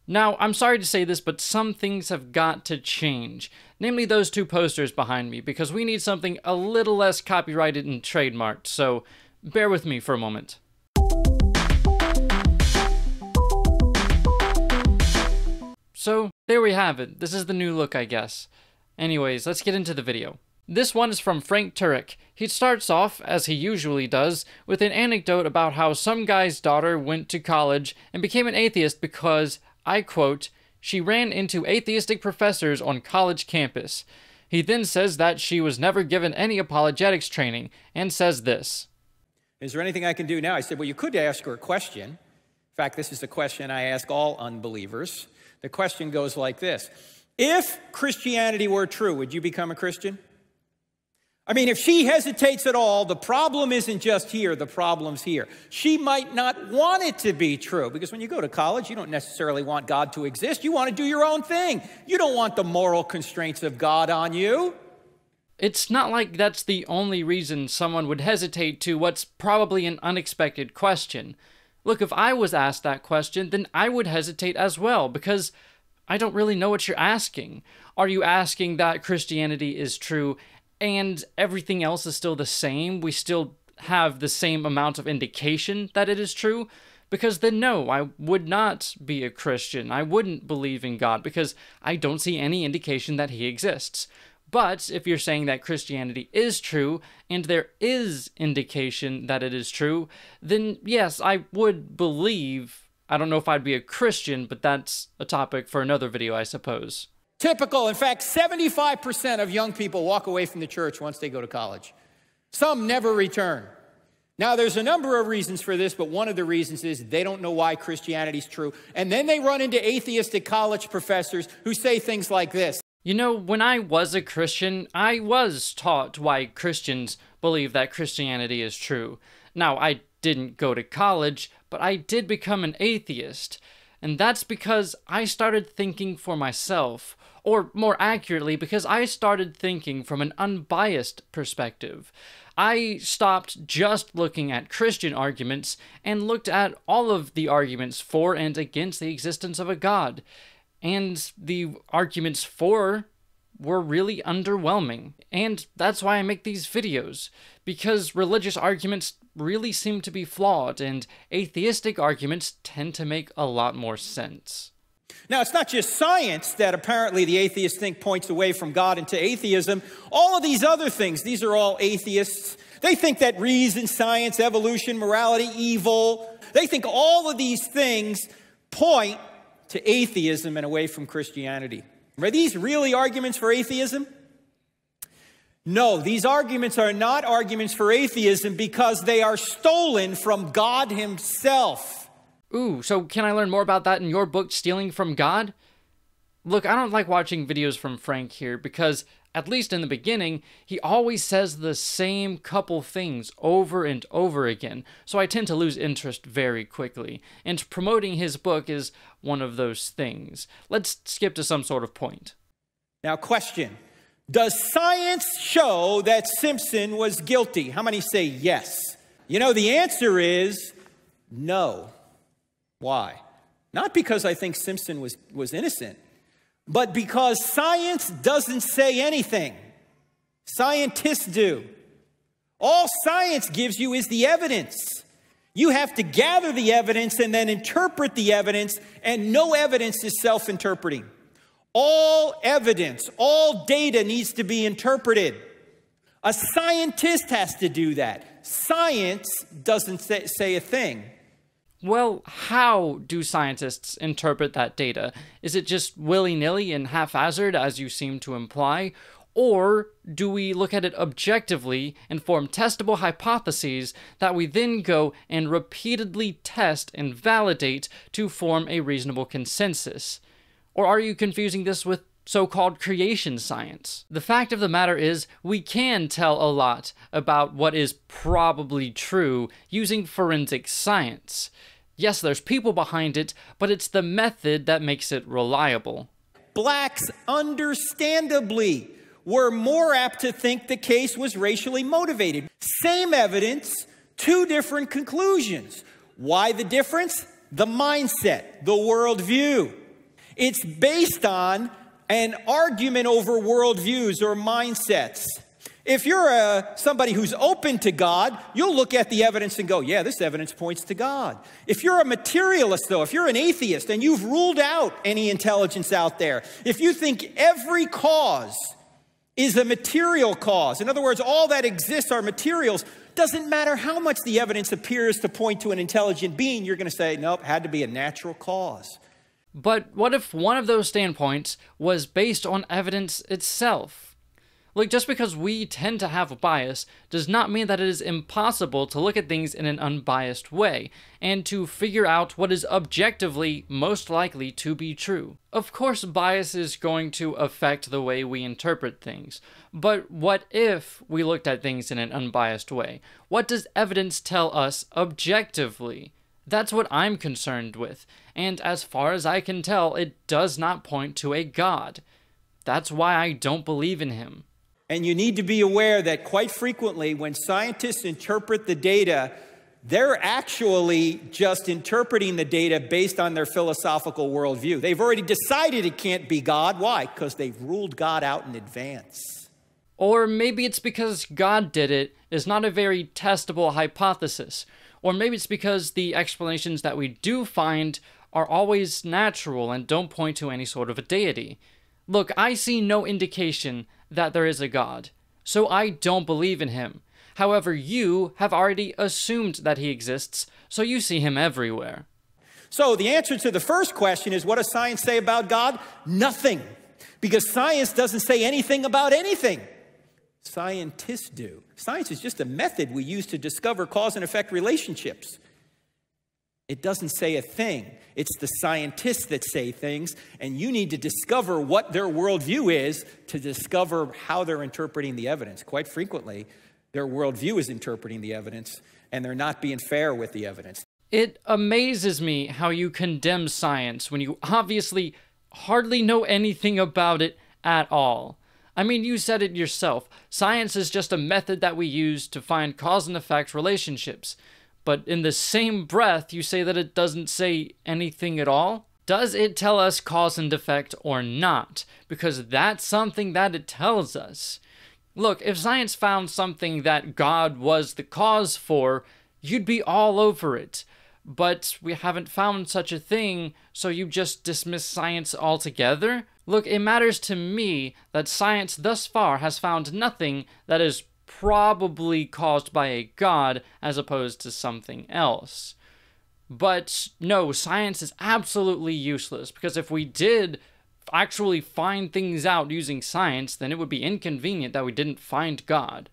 Now, I'm sorry to say this, but some things have got to change. Namely those two posters behind me, because we need something a little less copyrighted and trademarked, so bear with me for a moment. So, there we have it. This is the new look, I guess. Anyways, let's get into the video. This one is from Frank Turek. He starts off, as he usually does, with an anecdote about how some guy's daughter went to college and became an atheist because, I quote, she ran into atheistic professors on college campus. He then says that she was never given any apologetics training, and says this. Is there anything I can do now? I said, well, you could ask her a question. In fact, this is the question I ask all unbelievers. The question goes like this. If Christianity were true, would you become a Christian? I mean, if she hesitates at all, the problem isn't just here, the problem's here. She might not want it to be true, because when you go to college, you don't necessarily want God to exist. You want to do your own thing. You don't want the moral constraints of God on you. It's not like that's the only reason someone would hesitate to what's probably an unexpected question. Look, if I was asked that question, then I would hesitate as well, because I don't really know what you're asking. Are you asking that Christianity is true and everything else is still the same? We still have the same amount of indication that it is true? Because then no, I would not be a Christian. I wouldn't believe in God because I don't see any indication that he exists. But if you're saying that Christianity is true, and there is indication that it is true, then yes, I would believe. I don't know if I'd be a Christian, but that's a topic for another video, I suppose. Typical. In fact, 75% of young people walk away from the church once they go to college. Some never return. Now, there's a number of reasons for this, but one of the reasons is they don't know why Christianity is true. And then they run into atheistic college professors who say things like this. You know, when I was a Christian, I was taught why Christians believe that Christianity is true. Now, I didn't go to college, but I did become an atheist. And that's because I started thinking for myself, or more accurately, because I started thinking from an unbiased perspective. I stopped just looking at Christian arguments and looked at all of the arguments for and against the existence of a God. And the arguments for were really underwhelming. And that's why I make these videos, because religious arguments really seem to be flawed, and atheistic arguments tend to make a lot more sense. Now, it's not just science that apparently the atheists think points away from God into atheism. All of these other things, these are all atheists. They think that reason, science, evolution, morality, evil, they think all of these things point to atheism and away from Christianity. Are these really arguments for atheism? No, these arguments are not arguments for atheism because they are stolen from God himself. Ooh, so can I learn more about that in your book, Stealing from God? Look, I don't like watching videos from Frank here because, at least in the beginning, he always says the same couple things over and over again, so I tend to lose interest very quickly, and promoting his book is one of those things. Let's skip to some sort of point. Now, question. Does science show that Simpson was guilty? How many say yes? You know, the answer is no. Why? Not because I think Simpson was innocent, but because science doesn't say anything. Scientists do. All science gives you is the evidence. You have to gather the evidence and then interpret the evidence, and no evidence is self-interpreting. All evidence, all data needs to be interpreted. A scientist has to do that. Science doesn't say a thing. Well, how do scientists interpret that data? Is it just willy-nilly and haphazard, as you seem to imply? Or do we look at it objectively and form testable hypotheses that we then go and repeatedly test and validate to form a reasonable consensus? Or are you confusing this with so-called creation science? The fact of the matter is, we can tell a lot about what is probably true using forensic science. Yes, there's people behind it, but it's the method that makes it reliable. Blacks, understandably, were more apt to think the case was racially motivated. Same evidence, two different conclusions. Why the difference? The mindset, the worldview. It's based on an argument over worldviews or mindsets. If you're somebody who's open to God, you'll look at the evidence and go, yeah, this evidence points to God. If you're a materialist, though, if you're an atheist and you've ruled out any intelligence out there, if you think every cause is a material cause, in other words, all that exists are materials, doesn't matter how much the evidence appears to point to an intelligent being, you're going to say, nope, had to be a natural cause. But what if one of those standpoints was based on evidence itself? Like, just because we tend to have a bias does not mean that it is impossible to look at things in an unbiased way and to figure out what is objectively most likely to be true. Of course, bias is going to affect the way we interpret things, but what if we looked at things in an unbiased way? What does evidence tell us objectively? That's what I'm concerned with, and as far as I can tell, it does not point to a God. That's why I don't believe in him. And you need to be aware that quite frequently when scientists interpret the data, they're actually just interpreting the data based on their philosophical worldview. They've already decided it can't be God. Why? Because they've ruled God out in advance. Or maybe it's because God did it is not a very testable hypothesis. Or maybe it's because the explanations that we do find are always natural and don't point to any sort of a deity. Look, I see no indication that there is a God, so I don't believe in him. However, you have already assumed that he exists, so you see him everywhere. So the answer to the first question is, what does science say about God? Nothing. Because science doesn't say anything about anything. Scientists do. Science is just a method we use to discover cause and effect relationships. It doesn't say a thing. It's the scientists that say things, and you need to discover what their worldview is to discover how they're interpreting the evidence. Quite frequently, their worldview is interpreting the evidence, and they're not being fair with the evidence. It amazes me how you condemn science when you obviously hardly know anything about it at all. I mean, you said it yourself. Science is just a method that we use to find cause and effect relationships. But in the same breath, you say that it doesn't say anything at all? Does it tell us cause and effect or not? Because that's something that it tells us. Look, if science found something that God was the cause for, you'd be all over it. But we haven't found such a thing, so you just dismiss science altogether? Look, it matters to me that science thus far has found nothing that is probably caused by a god as opposed to something else. But no, science is absolutely useless, because if we did actually find things out using science, then it would be inconvenient that we didn't find God.